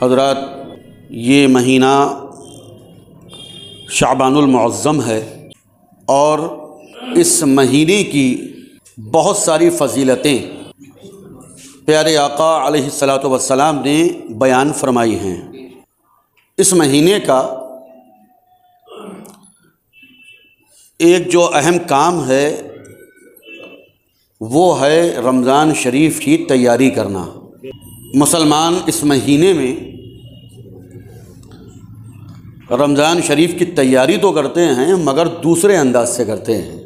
حضرات، یہ مہینہ شعبان المعظم ہے اور اس مہینے کی بہت ساری فضیلتیں پیارے آقا علیہ الصلاۃ والسلام نے بیان فرمائی ہیں۔ اس مہینے کا ایک جو اہم کام ہے وہ ہے رمضان شریف کی تیاری کرنا۔ مسلمان اس مہینے میں رمضان شریف کی تیاری تو کرتے ہیں مگر دوسرے انداز سے کرتے ہیں۔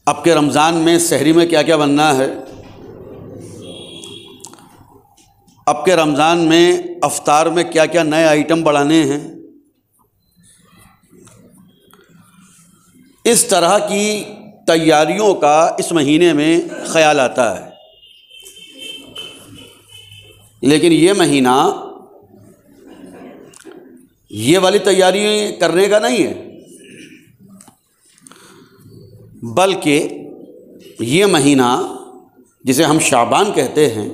اب کے رمضان میں سحری میں کیا کیا بننا ہے، اب کے رمضان میں افطار میں کیا کیا نئے آئٹم بڑھانے ہیں، اس طرح کی تیاریوں کا اس مہینے میں خیال آتا ہے۔ لیکن یہ مہینہ یہ والی تیاری کرنے کا نہیں ہے، بلکہ یہ مہینہ جسے ہم شعبان کہتے ہیں،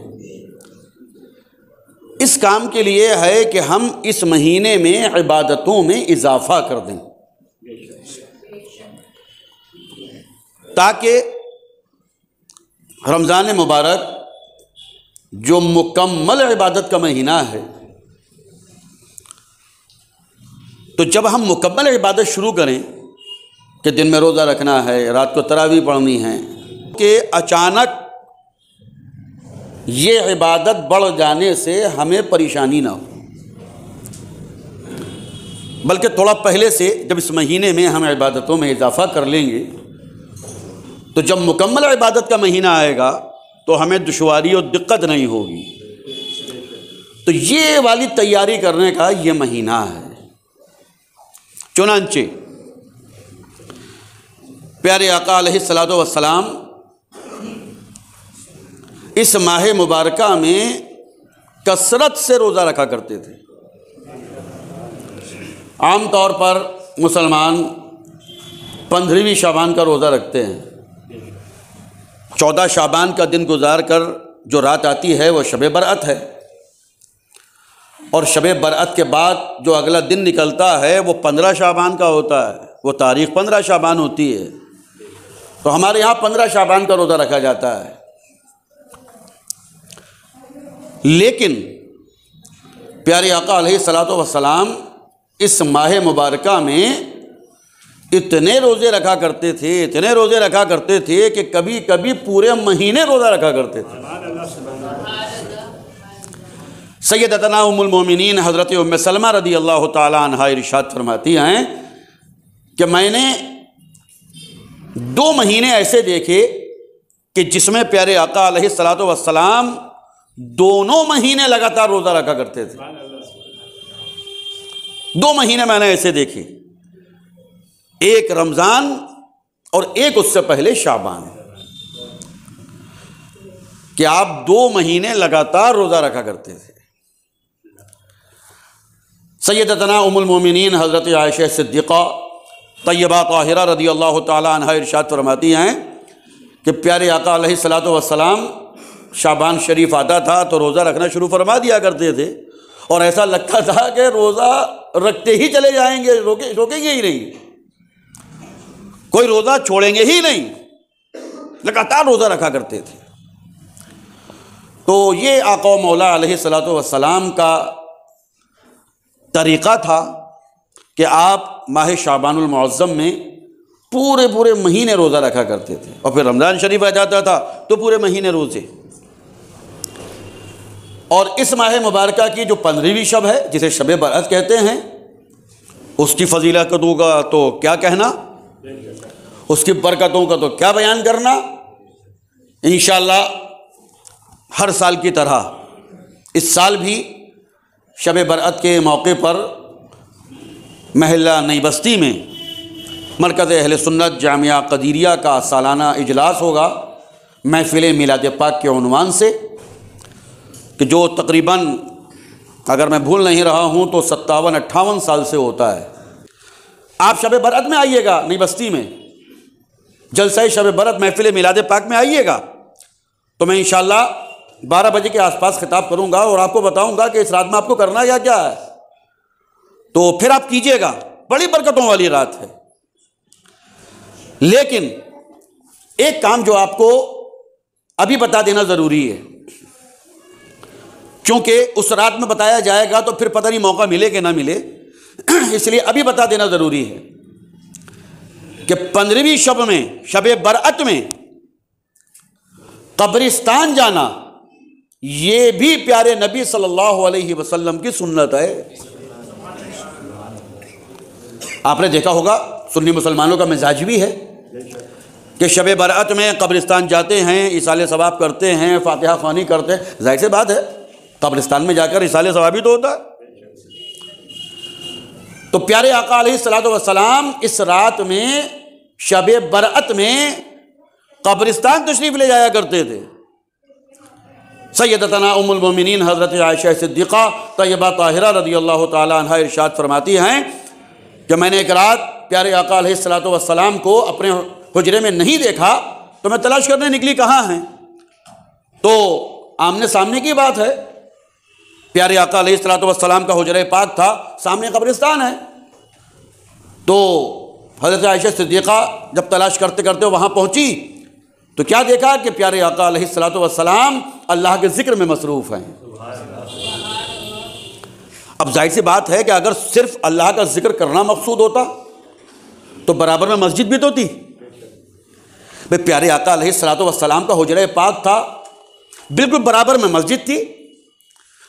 اس کام کے لیے ہے کہ ہم اس مہینے میں عبادتوں میں اضافہ کر دیں تاکہ رمضان مبارک جو مکمل عبادت کا مہینہ ہے، تو جب ہم مکمل عبادت شروع کریں کہ دن میں روزہ رکھنا ہے، رات کو تراویح پڑھنی ہے، کہ اچانک یہ عبادت بڑھ جانے سے ہمیں پریشانی نہ ہو، بلکہ تھوڑا پہلے سے جب اس مہینے میں ہم عبادتوں میں اضافہ کر لیں گے تو جب مکمل عبادت کا مہینہ آئے گا تو ہمیں دشواری اور دقت نہیں ہوگی۔ تو یہ والی تیاری کرنے کا یہ مہینہ ہے۔ چنانچہ پیارے آقا علیہ الصلاۃ والسلام اس ماہ مبارکہ میں کثرت سے روزہ رکھا کرتے تھے۔ عام طور پر مسلمان 15ویں شعبان کا روزہ رکھتے ہیں، 14 شعبان کا دن گزار کر جو رات آتی ہے وہ شب برأت ہے، اور شب برأت کے بعد جو اگلا دن نکلتا ہے وہ 15 شعبان کا ہوتا ہے، وہ تاریخ 15 شعبان ہوتی ہے۔ تو ہمارے یہاں 15 شعبان کا روزہ رکھا جاتا ہے۔ لیکن پیارے آقا علیہ الصلاۃ والسلام اس ماہ مبارکہ میں اتنے روزے رکھا کرتے تھے، اتنے روزے رکھا کرتے تھے کہ کبھی کبھی پورے مہینے روزہ رکھا کرتے تھے۔ سیدتنا ام المومنین حضرت ام سلمہ رضی اللہ تعالی عنہا ارشاد فرماتی ہیں کہ میں نے 2 مہینے ایسے دیکھے کہ جس میں پیارے آقا علیہ الصلاۃ والسلام دونوں مہینے لگاتار روزہ رکھا کرتے تھے۔ 2 مہینے میں نے ایسے دیکھے، ایک رمضان اور ایک اس سے پہلے شعبان، کہ آپ 2 مہینے لگاتار روزہ رکھا کرتے تھے۔ سیدتنا ام المومنین حضرت عائشہ صدیقہ طیبہ طاہرہ رضی اللہ تعالی عنہا ارشاد فرماتی ہیں کہ پیارے آقا علیہ الصلاۃ والسلام شعبان شریف آتا تھا تو روزہ رکھنا شروع فرما دیا کرتے تھے، اور ایسا لگتا تھا کہ روزہ رکھتے ہی چلے جائیں گے، روکیں گے ہی نہیں، کوئی روزہ چھوڑیں گے ہی نہیں، لگاتار روزہ رکھا کرتے تھے۔ تو یہ آقا و مولا علیہ الصلاۃ والسلام کا طریقہ تھا کہ آپ ماہ شعبان المعظم میں پورے مہینے روزہ رکھا کرتے تھے، اور پھر رمضان شریف آ جاتا تھا تو پورے مہینے روزے۔ اور اس ماہ مبارکہ کی جو 15ویں شب ہے جسے شب برأت کہتے ہیں، اس کی فضیلتوں کا تو کیا کہنا، اس کی برکتوں کا تو کیا بیان کرنا۔ انشاءاللہ ہر سال کی طرح اس سال بھی شب برأت کے موقع پر محلہ نئی بستی میں مرکز اہل سنت جامعہ قدیریہ کا سالانہ اجلاس ہوگا محفل میلاد پاک کے عنوان سے، کہ جو تقریباً اگر میں بھول نہیں رہا ہوں تو 57-58 سال سے ہوتا ہے۔ آپ شب برأت میں آئیے گا نئی بستی میں، جلسہ شب برأت محفل میلاد پاک میں آئیے گا، تو میں انشاءاللہ 12 بجے کے آس پاس خطاب کروں گا اور آپ کو بتاؤں گا کہ اس رات میں آپ کو کرنا کیا ہے، تو پھر آپ کیجئے گا، بڑی برکتوں والی رات ہے۔ لیکن ایک کام جو آپ کو ابھی بتا دینا ضروری ہے، کیونکہ اس رات میں بتایا جائے گا تو پھر پتہ نہیں موقع ملے کہ نہ ملے، اس لیے ابھی بتا دینا ضروری ہے کہ 15ویں شب میں، شب برأت میں قبرستان جانا یہ بھی پیارے نبی صلی اللہ علیہ وسلم کی سنت ہے۔ آپ نے دیکھا ہوگا سنی مسلمانوں کا مزاج بھی ہے کہ شب برأت میں قبرستان جاتے ہیں، ایصال ثواب کرتے ہیں، فاتحہ خوانی کرتے ہیں۔ ظاہر سی بات ہے قبرستان میں جا کر ایصال ثواب ہی تو ہوتا ہے۔ تو پیارے آقا علیہ الصلوۃ والسلام اس رات میں شب برأت میں قبرستان تشریف لے جایا کرتے تھے۔ سیدتنا ام المومنین حضرت عائشہ صدیقہ طیبہ طاہرہ رضی اللہ تعالی عنہا ارشاد فرماتی ہیں کہ میں نے ایک رات پیارے آقا علیہ الصلوۃ والسلام کو اپنے حجرے میں نہیں دیکھا تو میں تلاش کرنے نکلی کہاں ہیں، تو آمنے سامنے کی بات ہے، پیارے آقا علیہ الصلوۃ والسلام کا حجرہ پاک تھا، سامنے قبرستان ہے۔ تو حضرت عائشہ صدیقہ جب تلاش کرتے کرتے وہاں پہنچی تو کیا دیکھا کہ پیارے آقا علیہ الصلوۃ والسلام اللہ کے ذکر میں مصروف ہیں۔ اب ظاہر سی بات ہے کہ اگر صرف اللہ کا ذکر کرنا مقصود ہوتا تو برابر میں مسجد بھی تو تھی۔ بھئی پیارے آقا علیہ الصلوۃ والسلام کا حجرہ پاک تھا، بالکل برابر میں مسجد تھی،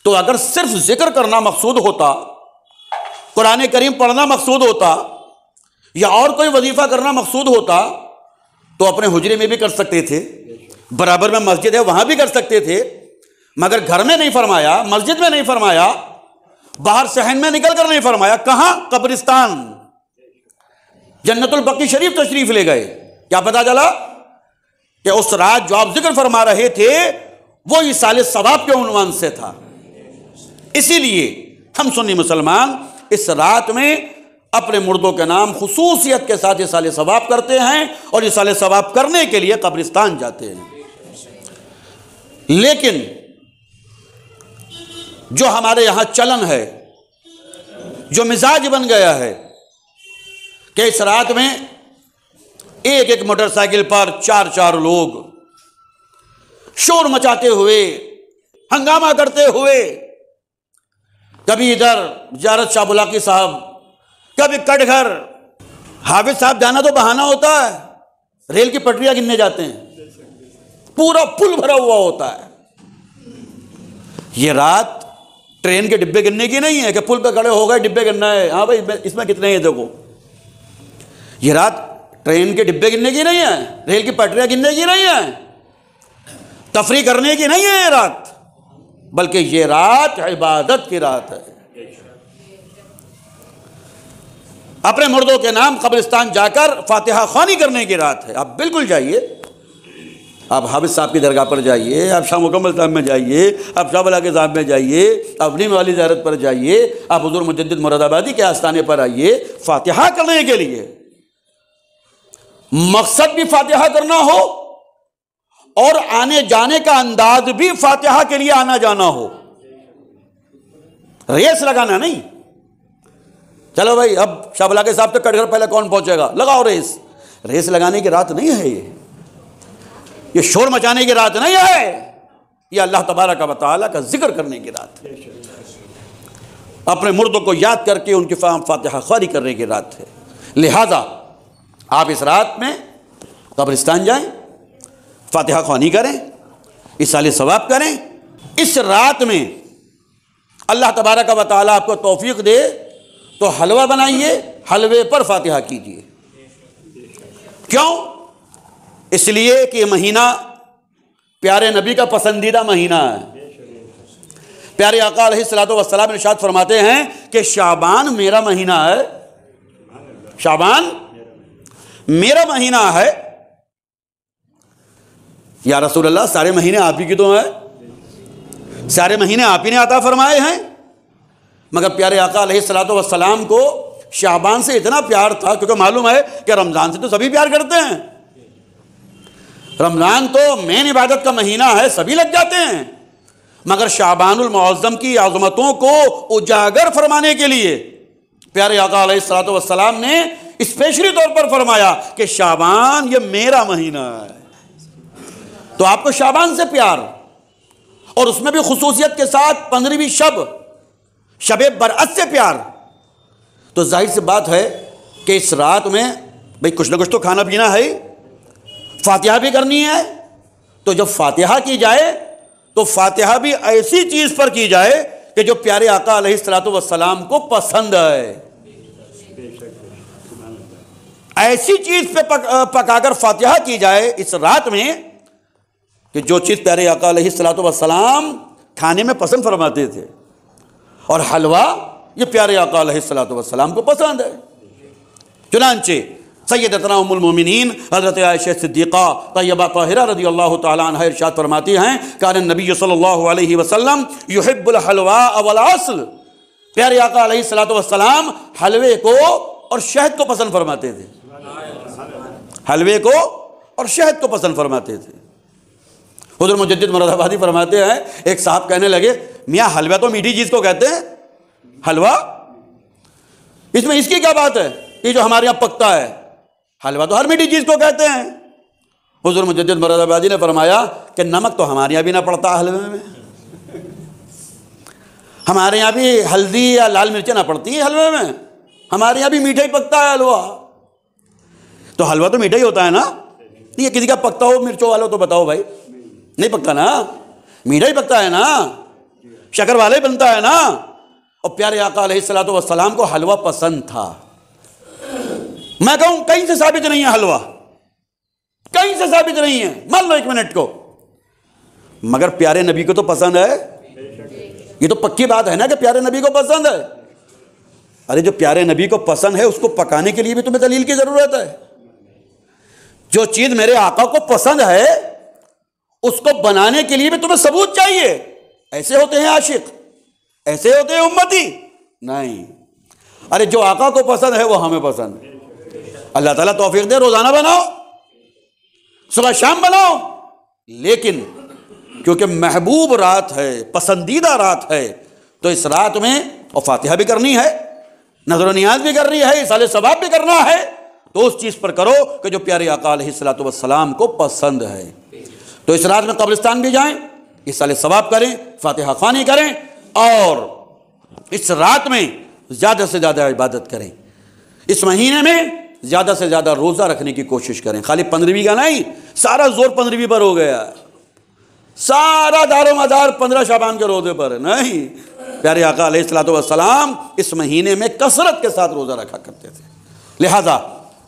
تو اگر صرف ذکر کرنا مقصود ہوتا، قرآن کریم پڑھنا مقصود ہوتا یا اور کوئی وظیفہ کرنا مقصود ہوتا تو اپنے حجرے میں بھی کر سکتے تھے، برابر میں مسجد ہے وہاں بھی کر سکتے تھے، مگر گھر میں نہیں فرمایا، مسجد میں نہیں فرمایا، باہر صحن میں نکل کر نہیں فرمایا، کہاں؟ قبرستان، جنت البقیع شریف تشریف لے گئے۔ کیا پتا چلا کہ اس رات جو آپ ذکر فرما رہے تھے وہ ایصال ثواب کے عنوان سے تھا۔ اسی لیے ہم سنی مسلمان اس رات میں اپنے مردوں کے نام خصوصیت کے ساتھ ایصال ثواب کرتے ہیں اور ایصال ثواب کرنے کے لیے قبرستان جاتے ہیں۔ لیکن جو ہمارے یہاں چلن ہے، جو مزاج بن گیا ہے کہ اس رات میں ایک ایک موٹر سائیکل پر 4 لوگ شور مچاتے ہوئے، ہنگامہ کرتے ہوئے، کبھی ادھر زیارت شاہ بلاکی صاحب، کبھی کٹ گھر۔ حافظ صاحب جانا تو بہانہ ہوتا ہے، ریل کی پٹریاں گننے جاتے ہیں، پورا پل بھرا ہوا ہوتا ہے۔ یہ رات ٹرین کے ڈبے گننے کی نہیں ہے کہ پل پہ کھڑے ہو گئے ڈبے گننا ہے، ہاں بھائی اس میں کتنے ہیں دیکھو۔ یہ رات ٹرین کے ڈبے گننے کی نہیں ہے، ریل کی پٹریاں گننے کی نہیں ہے، تفریح کرنے کی نہیں ہے یہ رات، بلکہ یہ رات عبادت کی رات ہے۔ اپنے مردوں کے نام قبرستان جا کر فاتحہ خوانی کرنے کی رات ہے۔ آپ بالکل جائیے، آپ حافظ صاحب کی درگاہ پر جائیے، آپ شاہ مکمل صاحب میں جائیے، آپ شاہ بلاکی صاحب میں جائیے، آپ نیم والی زیارت پر جائیے، آپ حضور مجدد مراد آبادی کے آستانے پر آئیے فاتحہ کرنے کے لیے۔ مقصد بھی فاتحہ کرنا ہو اور آنے جانے کا انداز بھی فاتحہ کے لیے آنا جانا ہو، ریس لگانا نہیں۔ چلو بھائی اب شاہ بلاکی صاحب تک کٹ گھر پہلے کون پہنچے گا، لگاؤ ریس۔ ریس لگانے کی رات نہیں ہے یہ شور مچانے کی رات نہیں ہے، یہ اللہ تبارک و تعالیٰ کا ذکر کرنے کی رات ہے، اپنے مردوں کو یاد کر کے ان کی فاتحہ خوانی کرنے کی رات ہے۔ لہذا آپ اس رات میں قبرستان جائیں، فاتحہ خوانی کریں، ایصال ثواب کریں۔ اس رات میں اللہ تبارک و تعالیٰ آپ کو توفیق دے تو حلوہ بنائیے، حلوے پر فاتحہ کیجیے۔ کیوں؟ اس لیے کہ یہ مہینہ پیارے نبی کا پسندیدہ مہینہ ہے۔ پیارے آقا علیہ الصلوۃ والسلام ارشاد فرماتے ہیں کہ شعبان میرا مہینہ ہے، شعبان میرا مہینہ ہے۔ یا رسول اللہ سارے مہینے آپ ہی کی تو ہیں، سارے مہینے آپ ہی نے عطا فرمائے ہیں، مگر پیارے آقا علیہ الصلوۃ والسلام کو شعبان سے اتنا پیار تھا کیونکہ معلوم ہے کہ رمضان سے تو سبھی پیار کرتے ہیں، رمضان تو مین عبادت کا مہینہ ہے، سبھی لگ جاتے ہیں، مگر شعبان المعظم کی عظمتوں کو اجاگر فرمانے کے لیے پیارے آقا علیہ الصلوۃ والسلام نے اسپیشلی طور پر فرمایا کہ شعبان یہ میرا مہینہ ہے. تو آپ کو شعبان سے پیار، اور اس میں بھی خصوصیت کے ساتھ 15ویں شب برأت سے پیار. تو ظاہر سی بات ہے کہ اس رات میں بھئی کچھ نہ کچھ تو کھانا پینا ہے، فاتحہ بھی کرنی ہے. تو جب فاتحہ کی جائے تو فاتحہ بھی ایسی چیز پر کی جائے کہ جو پیارے آقا علیہ الصلوۃ والسلام کو پسند ہے. ایسی چیز پہ پکا کر فاتحہ کی جائے اس رات میں کہ جو چیز پیارے آقا علیہ الصلوۃ والسلام کھانے میں پسند فرماتے تھے. اور حلوہ یہ پیارے آقا علیہ الصلوۃ والسلام کو پسند ہے. چنانچہ سیدتنا ام المومنین حضرت عائشہ صدیقہ طیبہ طاہرہ رضی اللہ تعالیٰ عنہ ارشاد فرماتی ہیں کان النبی صلی اللہ علیہ وسلم یحب الحلواء والعسل. پیارے آقا علیہ الصلوۃ والسلام حلوے کو اور شہد کو پسند فرماتے تھے. حلوے کو اور شہد کو پسند فرماتے تھے. حضور مجدد مراد آبادی فرماتے ہیں ایک صاحب کہنے لگے میاں حلوہ تو میٹھی چیز کو کہتے ہیں، حلوہ اس میں اس کی کیا بات ہے، یہ جو ہمارے یہاں پکتا ہے حلوہ تو ہر میٹھی چیز کو کہتے ہیں. حضور مجدد مراد آبادی نے فرمایا کہ نمک تو ہمارے یہاں بھی نہ پڑتا حلوے میں، ہمارے یہاں بھی ہلدی یا لال مرچیں نہ پڑتی ہیں حلوے میں، ہمارے یہاں بھی میٹھا ہی پکتا ہے حلوہ. تو حلوہ تو میٹھا ہی ہوتا ہے نا. یہ کسی کا پکتا ہو مرچوں والوں تو بتاؤ بھائی، نہیں پکتا نا، میٹھا ہی پکتا ہے نا، شکر والا ہی بنتا ہے نا. اور پیارے آقا علیہ الصلوۃ والسلام کو حلوہ پسند تھا. میں کہوں کہیں سے ثابت نہیں ہے حلوہ، کہیں سے ثابت نہیں ہے، مان لو ایک منٹ کو، مگر پیارے نبی کو تو پسند ہے. یہ تو پکی بات ہے نا کہ پیارے نبی کو پسند ہے. ارے جو پیارے نبی کو پسند ہے اس کو پکانے کے لیے بھی تمہیں دلیل کی ضرورت ہے. جو چیز میرے آقا کو پسند ہے اس کو بنانے کے لیے بھی تمہیں ثبوت چاہیے. ایسے ہوتے ہیں عاشق، ایسے ہوتے ہیں امتی؟ نہیں. ارے جو آقا کو پسند ہے وہ ہمیں پسند ہے. اللہ تعالیٰ توفیق دے، روزانہ بناؤ، صبح شام بناؤ. لیکن کیونکہ محبوب رات ہے، پسندیدہ رات ہے، تو اس رات میں اور فاتحہ بھی کرنی ہے، نظر و نیاز بھی کرنی ہے، اصالہ ثواب بھی کرنا ہے. تو اس چیز پر کرو کہ جو پیارے آقا علیہ الصلوۃ والسلام کو پسند ہے. تو اس رات میں قبرستان بھی جائیں، اصالہ ثواب کریں، فاتحہ خوانی کریں، اور اس رات میں زیادہ سے زیادہ عبادت کریں. اس مہینے میں زیادہ سے زیادہ روزہ رکھنے کی کوشش کریں. خالی 15ویں کا نہیں، سارا زور 15ویں پر ہو گیا، سارا دار و مدار 15 شعبان کے روزے پر ہے. نہیں، پیارے آقا علیہ الصلوۃ والسلام اس مہینے میں کثرت کے ساتھ روزہ رکھا کرتے تھے. لہذا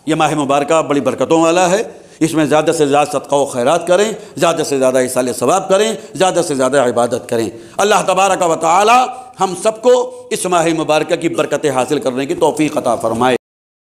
یہ ماہ مبارکہ بڑی برکتوں والا ہے. اس میں زیادہ سے زیادہ صدقہ و خیرات کریں، زیادہ سے زیادہ اصالہ ثواب کریں، زیادہ سے زیادہ عبادت کریں. اللہ تبارک و تعالی ہم سب کو اس ماہ مبارکہ کی برکتیں حاصل کرنے کی توفیق عطا فرمائے.